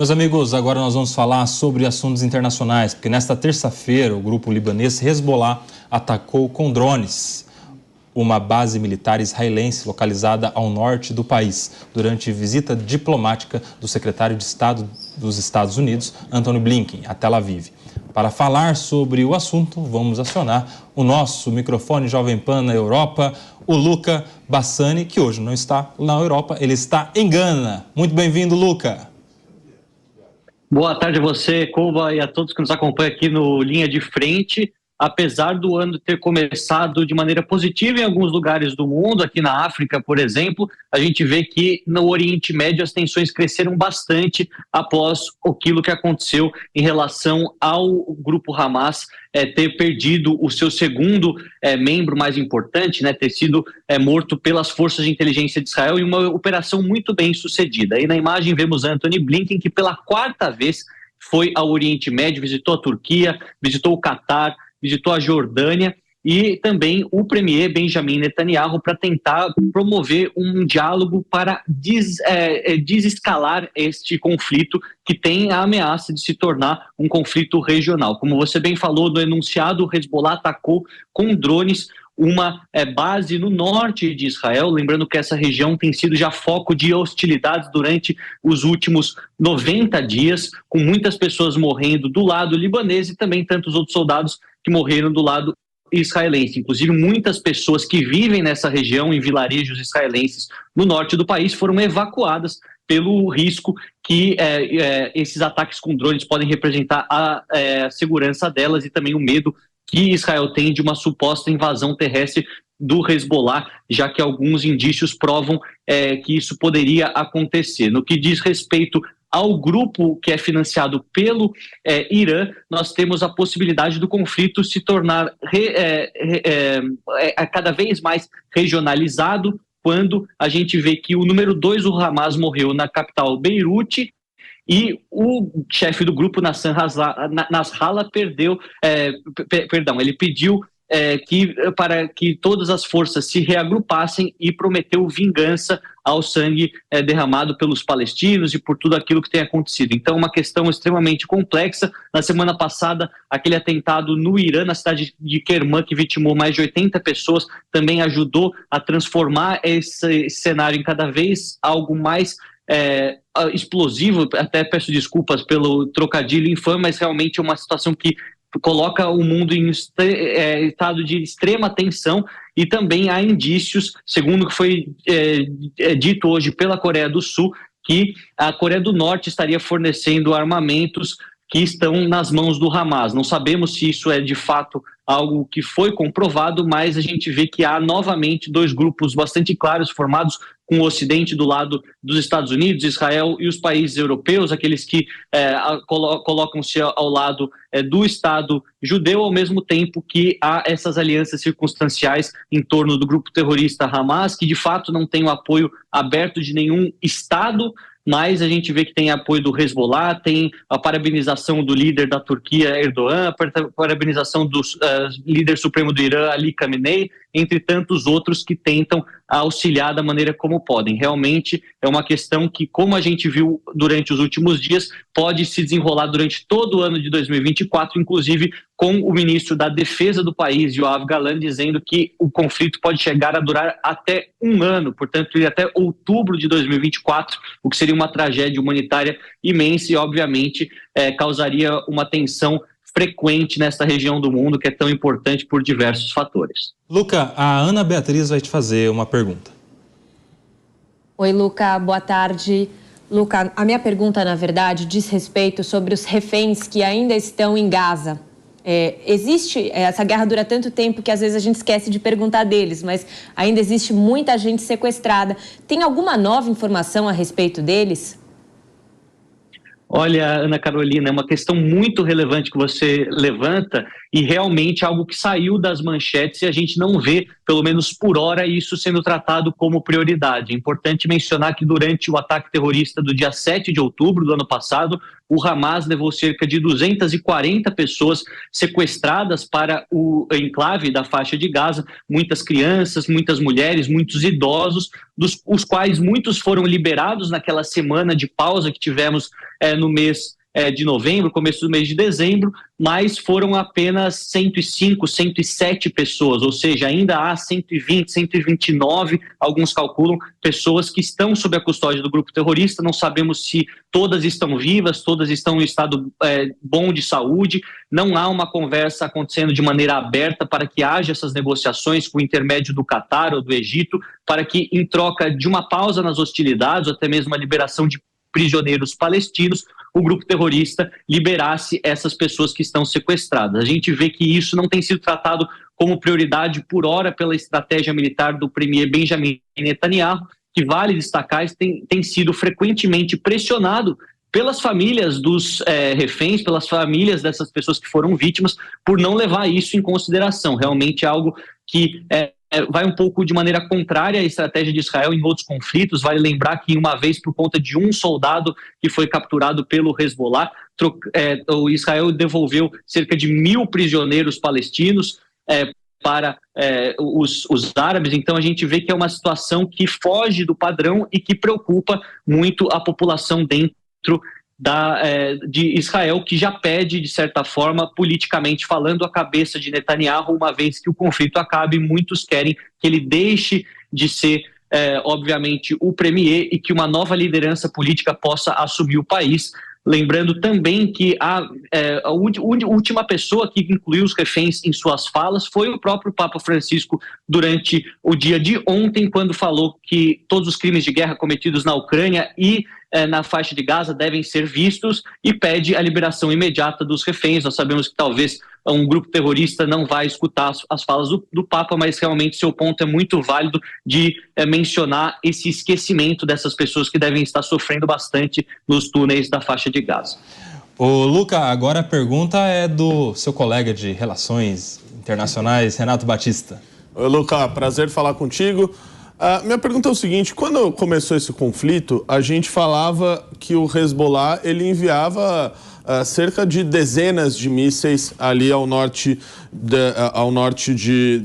Meus amigos, agora nós vamos falar sobre assuntos internacionais, porque nesta terça-feira o grupo libanês Hezbollah atacou com drones uma base militar israelense localizada ao norte do país, durante visita diplomática do secretário de Estado dos Estados Unidos, Antony Blinken, a Tel Aviv. Para falar sobre o assunto, vamos acionar o nosso microfone Jovem Pan na Europa, o Luca Bassani, que hoje não está na Europa, ele está em Gana. Muito bem-vindo, Luca. Boa tarde a você, Couva, e a todos que nos acompanham aqui no Linha de Frente. Apesar do ano ter começado de maneira positiva em alguns lugares do mundo, aqui na África, por exemplo, a gente vê que no Oriente Médio as tensões cresceram bastante após aquilo que aconteceu em relação ao grupo Hamas ter perdido o seu segundo membro mais importante, ter sido morto pelas forças de inteligência de Israel em uma operação muito bem sucedida. Aí na imagem vemos Antony Blinken, que pela quarta vez foi ao Oriente Médio, visitou a Turquia, visitou o Catar, visitou a Jordânia e também o premier Benjamin Netanyahu para tentar promover um diálogo para desescalar este conflito que tem a ameaça de se tornar um conflito regional. Como você bem falou no enunciado, o Hezbollah atacou com drones uma base no norte de Israel, lembrando que essa região tem sido já foco de hostilidades durante os últimos 90 dias, com muitas pessoas morrendo do lado libanês e também tantos outros soldados que morreram do lado israelense. Inclusive, muitas pessoas que vivem nessa região, em vilarejos israelenses no norte do país, foram evacuadas pelo risco que esses ataques com drones podem representar a segurança delas e também o medo que Israel tem de uma suposta invasão terrestre do Hezbollah, já que alguns indícios provam que isso poderia acontecer. No que diz respeito ao grupo que é financiado pelo Irã, nós temos a possibilidade do conflito se tornar cada vez mais regionalizado, quando a gente vê que o número 2 do Hamas morreu na capital Beirute, e o chefe do grupo, Nasrallah, ele pediu para que todas as forças se reagrupassem e prometeu vingança ao sangue derramado pelos palestinos e por tudo aquilo que tem acontecido. Então, uma questão extremamente complexa. Na semana passada, aquele atentado no Irã, na cidade de Kerman, que vitimou mais de 80 pessoas, também ajudou a transformar esse cenário em cada vez algo mais explosivo. Até peço desculpas pelo trocadilho infame, mas realmente é uma situação que coloca o mundo em estado de extrema tensão, e também há indícios, segundo o que foi dito hoje pela Coreia do Sul, que a Coreia do Norte estaria fornecendo armamentos que estão nas mãos do Hamas. Não sabemos se isso é de fato algo que foi comprovado, mas a gente vê que há novamente dois grupos bastante claros formados com o Ocidente do lado dos Estados Unidos, Israel e os países europeus, aqueles que colocam-se ao lado do Estado judeu, ao mesmo tempo que há essas alianças circunstanciais em torno do grupo terrorista Hamas, que de fato não tem o apoio aberto de nenhum Estado, mas a gente vê que tem apoio do Hezbollah, tem a parabenização do líder da Turquia, Erdogan, a parabenização do líder supremo do Irã, Ali Khamenei, entre tantos outros que tentam auxiliar da maneira como podem. Realmente é uma questão que, como a gente viu durante os últimos dias, pode se desenrolar durante todo o ano de 2024, inclusive com o ministro da Defesa do país, Yoav Gallant, dizendo que o conflito pode chegar a durar até um ano, portanto, até outubro de 2024, o que seria uma tragédia humanitária imensa e, obviamente, causaria uma tensão frequente nesta região do mundo que é tão importante por diversos fatores. Luca, a Ana Beatriz vai te fazer uma pergunta. Oi, Luca, boa tarde. Luca, a minha pergunta, na verdade, diz respeito sobre os reféns que ainda estão em Gaza. Essa guerra dura tanto tempo que às vezes a gente esquece de perguntar deles, mas ainda existe muita gente sequestrada. Tem alguma nova informação a respeito deles? Olha, Ana Carolina, é uma questão muito relevante que você levanta e realmente algo que saiu das manchetes e a gente não vê, pelo menos por hora, isso sendo tratado como prioridade. É importante mencionar que durante o ataque terrorista do dia 7 de outubro do ano passado, o Hamas levou cerca de 240 pessoas sequestradas para o enclave da faixa de Gaza, muitas crianças, muitas mulheres, muitos idosos, os quais muitos foram liberados naquela semana de pausa que tivemos no mês de novembro, começo do mês de dezembro, mas foram apenas 105, 107 pessoas, ou seja, ainda há 120, 129, alguns calculam, pessoas que estão sob a custódia do grupo terrorista. Não sabemos se todas estão vivas, todas estão em estado bom de saúde. Não há uma conversa acontecendo de maneira aberta para que haja essas negociações com o intermédio do Catar ou do Egito, para que, em troca de uma pausa nas hostilidades, ou até mesmo a liberação de prisioneiros palestinos, o grupo terrorista liberasse essas pessoas que estão sequestradas. A gente vê que isso não tem sido tratado como prioridade por hora pela estratégia militar do premier Benjamin Netanyahu, que, vale destacar, tem sido frequentemente pressionado pelas famílias dos reféns, pelas famílias dessas pessoas que foram vítimas, por não levar isso em consideração. Realmente é algo que vai um pouco de maneira contrária à estratégia de Israel em outros conflitos. Vale lembrar que, uma vez, por conta de um soldado que foi capturado pelo Hezbollah, o Israel devolveu cerca de 1.000 prisioneiros palestinos para os árabes. Então a gente vê que é uma situação que foge do padrão e que preocupa muito a população dentro de Israel, que já pede, de certa forma, politicamente falando, a cabeça de Netanyahu, uma vez que o conflito acabe. Muitos querem que ele deixe de ser, obviamente, o premier e que uma nova liderança política possa assumir o país. Lembrando também que a última pessoa que incluiu os reféns em suas falas foi o próprio Papa Francisco durante o dia de ontem, quando falou que todos os crimes de guerra cometidos na Ucrânia e na faixa de Gaza devem ser vistos, e pede a liberação imediata dos reféns. Nós sabemos que talvez um grupo terrorista não vai escutar as falas do Papa, mas realmente seu ponto é muito válido de mencionar esse esquecimento dessas pessoas que devem estar sofrendo bastante nos túneis da faixa de Gaza. Ô, Luca, agora a pergunta é do seu colega de Relações Internacionais, Renato Batista. Oi, Luca, prazer falar contigo. Minha pergunta é o seguinte: quando começou esse conflito, a gente falava que o Hezbollah ele enviava cerca de dezenas de mísseis ali ao norte de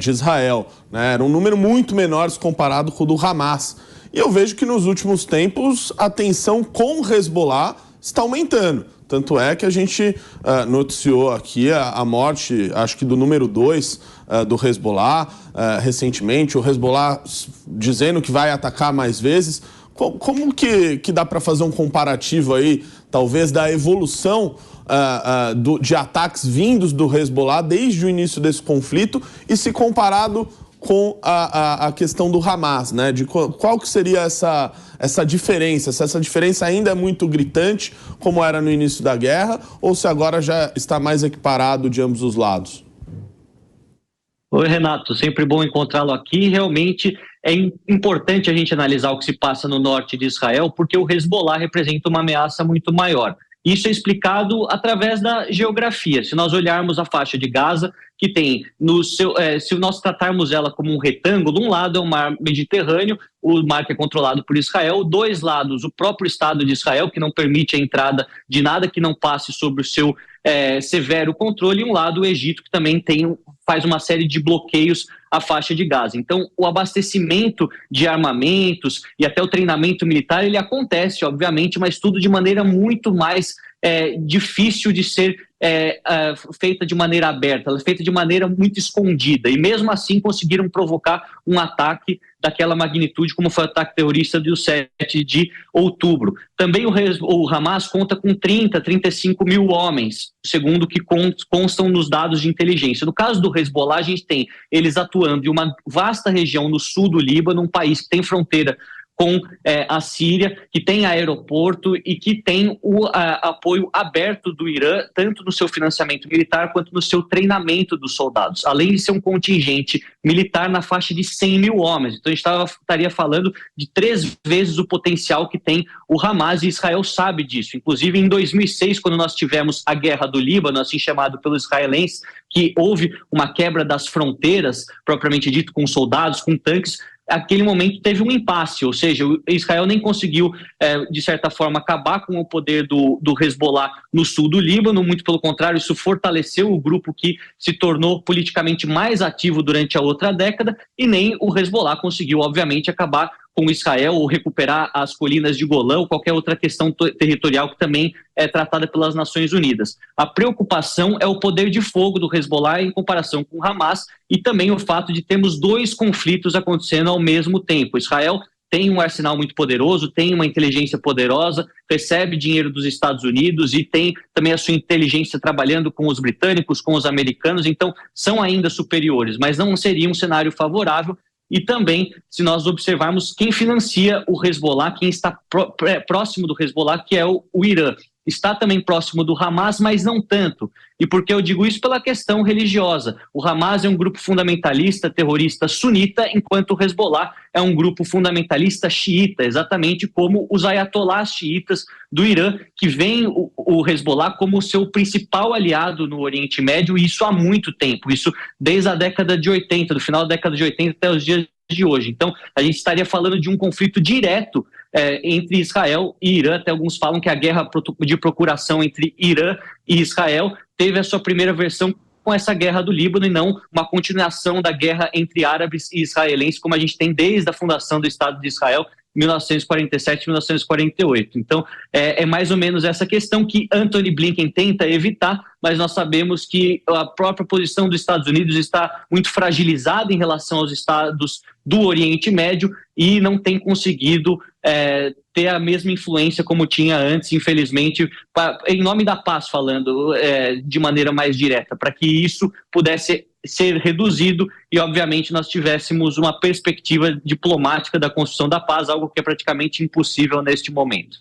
Israel, né? Era um número muito menor comparado com o do Hamas. E eu vejo que nos últimos tempos a tensão com o Hezbollah está aumentando. Tanto é que a gente noticiou aqui a morte, acho que do número 2 do Hezbollah recentemente, o Hezbollah dizendo que vai atacar mais vezes. Como que dá para fazer um comparativo aí, talvez, da evolução de ataques vindos do Hezbollah desde o início desse conflito, e se comparado com a questão do Hamas, né? De qual que seria essa diferença, se essa diferença ainda é muito gritante, como era no início da guerra, ou se agora já está mais equiparado de ambos os lados? Oi, Renato, sempre bom encontrá-lo aqui. Realmente é importante a gente analisar o que se passa no norte de Israel, porque o Hezbollah representa uma ameaça muito maior. Isso é explicado através da geografia. Se nós olharmos a faixa de Gaza, que tem, se nós tratarmos ela como um retângulo, um lado é o mar Mediterrâneo, o mar que é controlado por Israel, dois lados, o próprio Estado de Israel, que não permite a entrada de nada que não passe sobre o seu severo controle, e um lado o Egito, que também faz uma série de bloqueios à faixa de Gaza. Então, o abastecimento de armamentos e até o treinamento militar, ele acontece, obviamente, mas tudo de maneira muito mais difícil de ser feita de maneira aberta, ela é feita de maneira muito escondida, e mesmo assim conseguiram provocar um ataque daquela magnitude como foi o ataque terrorista do 7 de outubro. Também o Hamas conta com 35 mil homens, segundo o que constam nos dados de inteligência. No caso do Hezbollah, a gente tem eles atuando em uma vasta região no sul do Líbano, um país que tem fronteira com a Síria, que tem aeroporto e que tem o apoio aberto do Irã, tanto no seu financiamento militar quanto no seu treinamento dos soldados, além de ser um contingente militar na faixa de 100 mil homens. Então a gente estaria falando de 3 vezes o potencial que tem o Hamas, e Israel sabe disso. Inclusive em 2006, quando nós tivemos a guerra do Líbano, assim chamado pelos israelenses, que houve uma quebra das fronteiras, propriamente dito, com soldados, com tanques, aquele momento teve um impasse, ou seja, Israel nem conseguiu, de certa forma, acabar com o poder do Hezbollah no sul do Líbano, muito pelo contrário, isso fortaleceu o grupo que se tornou politicamente mais ativo durante a outra década, e nem o Hezbollah conseguiu, obviamente, acabar com Israel ou recuperar as colinas de Golã ou qualquer outra questão territorial que também é tratada pelas Nações Unidas. A preocupação é o poder de fogo do Hezbollah em comparação com o Hamas, e também o fato de termos 2 conflitos acontecendo ao mesmo tempo. Israel tem um arsenal muito poderoso, tem uma inteligência poderosa, recebe dinheiro dos Estados Unidos e tem também a sua inteligência trabalhando com os britânicos, com os americanos, então são ainda superiores, mas não seria um cenário favorável. E também, se nós observarmos quem financia o Hezbollah, quem está próximo do Hezbollah, que é o Irã. Está também próximo do Hamas, mas não tanto. E por que eu digo isso? Pela questão religiosa. O Hamas é um grupo fundamentalista, terrorista sunita, enquanto o Hezbollah é um grupo fundamentalista xiita, exatamente como os ayatolás xiitas do Irã, que veem o Hezbollah como o seu principal aliado no Oriente Médio, e isso há muito tempo, isso desde a década de 80, do final da década de 80 até os dias de hoje. Então, a gente estaria falando de um conflito direto entre Israel e Irã. Até alguns falam que a guerra de procuração entre Irã e Israel teve a sua primeira versão com essa guerra do Líbano e não uma continuação da guerra entre árabes e israelenses, como a gente tem desde a fundação do Estado de Israel, 1947 e 1948. Então, é mais ou menos essa questão que Antony Blinken tenta evitar, mas nós sabemos que a própria posição dos Estados Unidos está muito fragilizada em relação aos estados do Oriente Médio e não tem conseguido ter a mesma influência como tinha antes, infelizmente, em nome da paz, falando de maneira mais direta, para que isso pudesse ser reduzido e, obviamente, nós tivéssemos uma perspectiva diplomática da construção da paz, algo que é praticamente impossível neste momento.